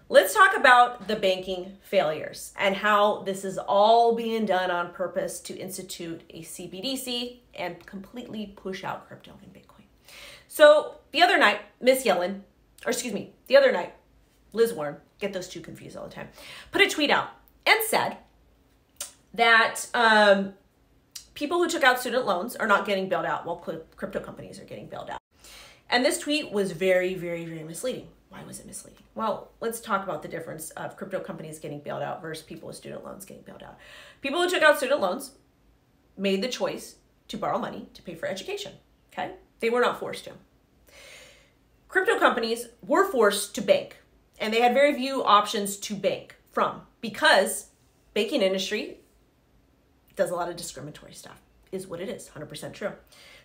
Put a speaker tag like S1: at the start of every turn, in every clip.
S1: Let's talk about the banking failures and how this is all being done on purpose to institute a CBDC and completely push out crypto and Bitcoin. So the other night, Liz Warren, get those two confused all the time, put a tweet out and said that people who took out student loans are not getting bailed out while crypto companies are getting bailed out. And this tweet was very, very, very misleading. Why was it misleading? Well, let's talk about the difference of crypto companies getting bailed out versus people with student loans getting bailed out. People who took out student loans made the choice to borrow money to pay for education, okay? They were not forced to. Crypto companies were forced to bank, and they had very few options to bank from because banking industry does a lot of discriminatory stuff, is what it is, 100% true.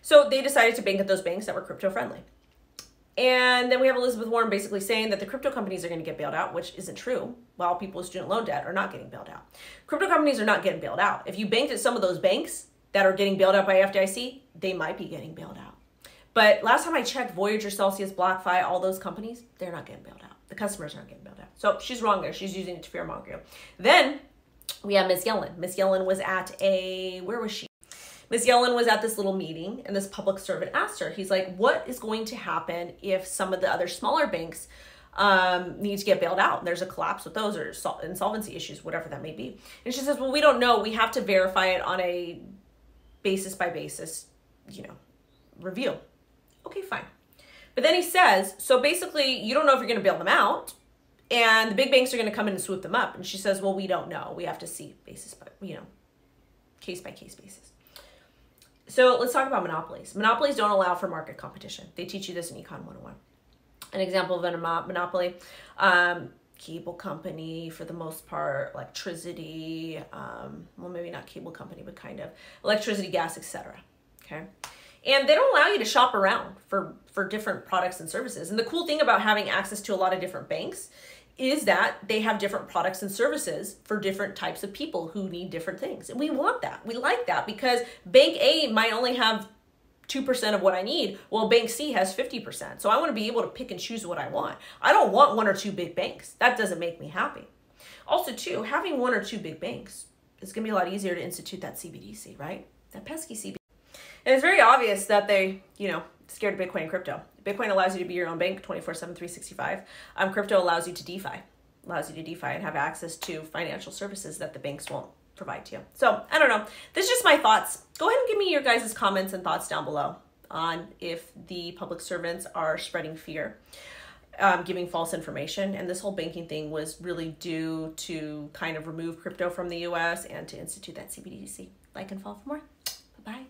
S1: So they decided to bank at those banks that were crypto friendly. And then we have Elizabeth Warren basically saying that the crypto companies are going to get bailed out, which isn't true, while people with student loan debt are not getting bailed out. Crypto companies are not getting bailed out. If you banked at some of those banks that are getting bailed out by FDIC, they might be getting bailed out. But last time I checked, Voyager, Celsius, BlockFi, all those companies, they're not getting bailed out. The customers aren't getting bailed out. So she's wrong there. She's using it to fearmonger you. Then we have Ms. Yellen. Ms. Yellen was at where was she? Ms. Yellen was at this little meeting, and this public servant asked her, he's like, what is going to happen if some of the other smaller banks need to get bailed out? And there's a collapse with those or insolvency issues, whatever that may be. And she says, well, we don't know. We have to verify it on a basis by basis, review. Okay, fine. But then he says, so basically you don't know if you're going to bail them out and the big banks are going to come in and swoop them up. And she says, well, we don't know. We have to see basis by, case by case basis. So let's talk about monopolies. Monopolies don't allow for market competition. They teach you this in Econ 101. An example of a monopoly, cable company for the most part, electricity, well, maybe not cable company, but kind of electricity, gas, etc. Okay. And they don't allow you to shop around for different products and services. And the cool thing about having access to a lot of different banks is that they have different products and services for different types of people who need different things. And we want that. We like that because Bank A might only have 2% of what I need, while Bank C has 50%. So I want to be able to pick and choose what I want. I don't want one or two big banks. That doesn't make me happy. Also, too, having one or two big banks is going to be a lot easier to institute that CBDC, right? That pesky CBDC. And it's very obvious that they, scared of Bitcoin and crypto. Bitcoin allows you to be your own bank 24/7, 365. Crypto allows you to DeFi, and have access to financial services that the banks won't provide to you. So I don't know. This is just my thoughts. Go ahead and give me your guys' comments and thoughts down below on if the public servants are spreading fear, giving false information. And this whole banking thing was really due to kind of remove crypto from the US and to institute that CBDC. Like and follow for more. Bye-bye.